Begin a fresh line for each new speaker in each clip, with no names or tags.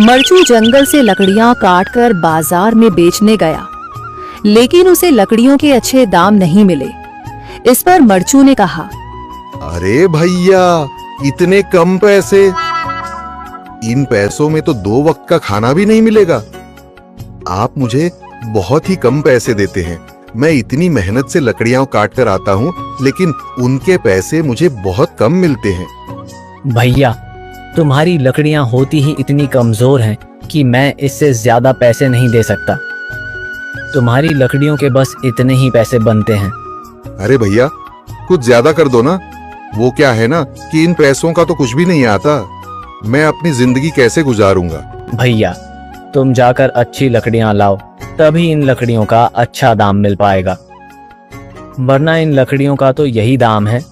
मरचू जंगल से लकड़ियां काटकर बाजार में बेचने गया, लेकिन उसे लकड़ियों के अच्छे दाम नहीं मिले। इस पर मरचू ने कहा,
अरे भैया, इतने कम पैसे? इन पैसों में तो 2 वक्त का खाना भी नहीं मिलेगा। आप मुझे बहुत ही कम पैसे देते हैं। मैं इतनी मेहनत से लकड़ियां काट कर आता हूँ, लेकिन उनके पैसे मुझे बहुत कम मिलते हैं।
भैया, तुम्हारी लकड़ियां होती ही इतनी कमजोर हैं कि मैं इससे ज्यादा पैसे नहीं दे सकता। तुम्हारी लकड़ियों के बस इतने ही पैसे बनते हैं।
अरे भैया, कुछ ज्यादा कर दो ना। वो क्या है ना कि इन पैसों का तो कुछ भी नहीं आता। मैं अपनी जिंदगी कैसे गुजारूंगा?
भैया, तुम जाकर अच्छी लकड़ियां लाओ, तभी इन लकड़ियों का अच्छा दाम मिल पाएगा, वरना इन लकड़ियों का तो यही दाम है।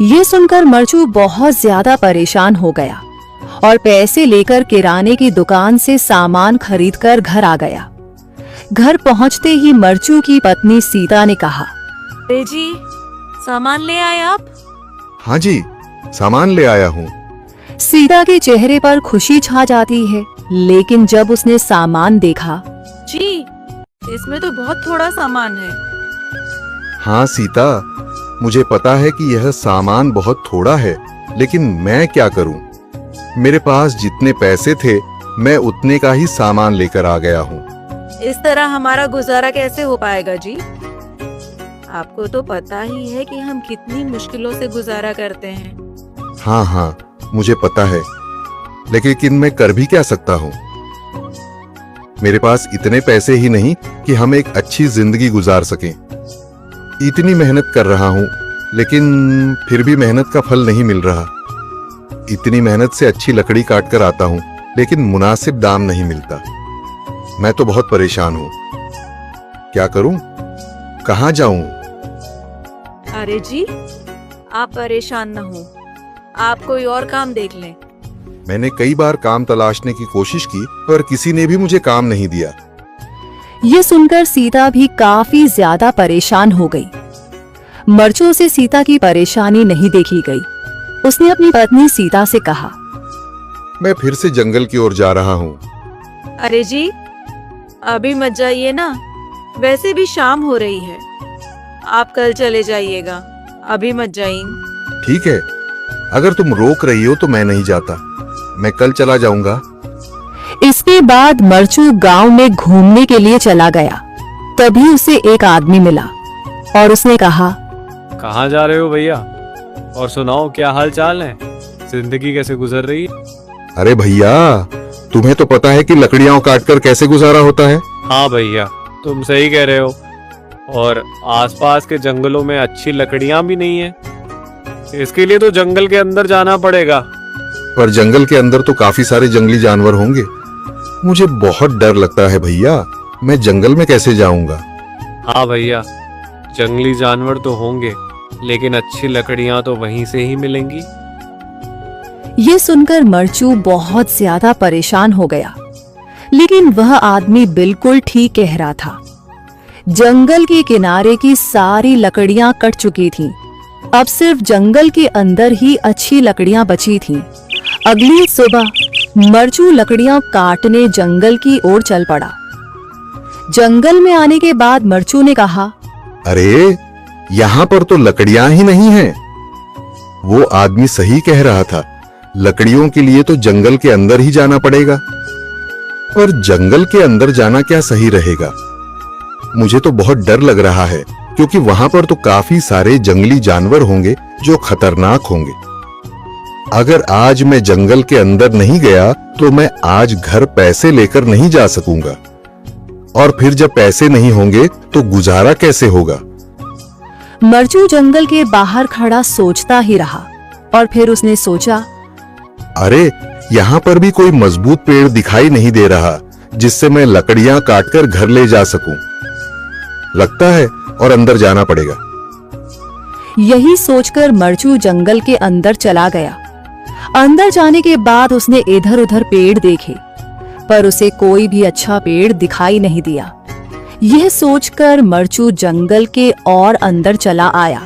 ये सुनकर मरचू बहुत ज्यादा परेशान हो गया और पैसे लेकर किराने की दुकान से सामान खरीदकर घर आ गया। घर पहुंचते ही मरचू की पत्नी सीता ने कहा,
अरे जी, सामान ले आए आप?
हाँ जी, सामान ले आया हूँ।
सीता के चेहरे पर खुशी छा जाती है, लेकिन जब उसने सामान देखा,
जी, इसमें तो बहुत थोड़ा सामान है।
हाँ सीता, मुझे पता है कि यह सामान बहुत थोड़ा है, लेकिन मैं क्या करूं? मेरे पास जितने पैसे थे, मैं उतने का ही सामान लेकर आ गया हूँ।
इस तरह हमारा गुजारा कैसे हो पाएगा जी? आपको तो पता ही है कि हम कितनी मुश्किलों से गुजारा करते हैं।
हाँ, मुझे पता है, लेकिन मैं कर भी क्या सकता हूँ? मेरे पास इतने पैसे ही नहीं कि हम एक अच्छी जिंदगी गुजार सकें। इतनी मेहनत कर रहा हूँ, लेकिन फिर भी मेहनत का फल नहीं मिल रहा। इतनी मेहनत से अच्छी लकड़ी काट कर आता हूँ, लेकिन मुनासिब दाम नहीं मिलता। मैं तो बहुत परेशान हूँ। क्या करूँ? कहाँ जाऊँ?
अरे जी, आप परेशान न हो, आप कोई और काम देख लें।
मैंने कई बार काम तलाशने की कोशिश की, पर किसी ने भी मुझे काम नहीं दिया।
ये सुनकर सीता भी काफी ज्यादा परेशान हो गई। मरचू से सीता की परेशानी नहीं देखी गई। उसने अपनी पत्नी सीता से कहा,
मैं फिर से जंगल की ओर जा रहा हूँ।
अरे जी, अभी मत जाइए ना, वैसे भी शाम हो रही है। आप कल चले जाइएगा, अभी मत जाइए।
ठीक है, अगर तुम रोक रही हो तो मैं नहीं जाता। मैं कल चला जाऊंगा।
इसके बाद मरचू गांव में घूमने के लिए चला गया। तभी उसे एक आदमी मिला और उसने कहा,
कहाँ जा रहे हो भैया? और सुनाओ, क्या हाल चाल है? जिंदगी कैसे गुजर रही है?
अरे भैया, तुम्हें तो पता है कि लकड़ियां काटकर कैसे गुजारा होता है।
हाँ भैया, तुम सही कह रहे हो। और आसपास के जंगलों में अच्छी लकड़ियां भी नहीं है। इसके लिए तो जंगल के अंदर जाना पड़ेगा।
पर जंगल के अंदर तो काफी सारे जंगली जानवर होंगे। मुझे बहुत डर लगता है भैया, मैं जंगल में कैसे जाऊंगा?
हाँ भैया, जंगली जानवर तो होंगे, लेकिन अच्छी लकड़ियां तो वहीं से ही मिलेंगी।
ये सुनकर मरचू बहुत ज्यादा परेशान हो गया, लेकिन वह आदमी बिल्कुल ठीक कह रहा था। जंगल के किनारे की सारी लकड़ियां कट चुकी थीं। अब सिर्फ जंगल के अंदर ही अच्छी लकड़ियां बची थीं। अगली सुबह मरचू लकड़ियां काटने जंगल की ओर चल पड़ा। जंगल में आने के बाद मरचू ने कहा,
अरे, यहाँ पर तो लकड़ियां ही नहीं हैं। वो आदमी सही कह रहा था, लकड़ियों के लिए तो जंगल के अंदर ही जाना पड़ेगा। और जंगल के अंदर जाना क्या सही रहेगा? मुझे तो बहुत डर लग रहा है, क्योंकि वहां पर तो काफी सारे जंगली जानवर होंगे जो खतरनाक होंगे। अगर आज मैं जंगल के अंदर नहीं गया तो मैं आज घर पैसे लेकर नहीं जा सकूंगा, और फिर जब पैसे नहीं होंगे तो गुजारा कैसे होगा?
मरचू जंगल के बाहर खड़ा सोचता ही रहा और फिर उसने सोचा,
अरे, यहाँ पर भी कोई मजबूत पेड़ दिखाई नहीं दे रहा जिससे मैं लकड़ियां काटकर घर ले जा सकूं। लगता है और अंदर जाना पड़ेगा।
यही सोचकर मरचू जंगल के अंदर चला गया। अंदर जाने के बाद उसने इधर उधर पेड़ देखे, पर उसे कोई भी अच्छा पेड़ दिखाई नहीं दिया। यह सोचकर मरचू जंगल के और अंदर चला आया।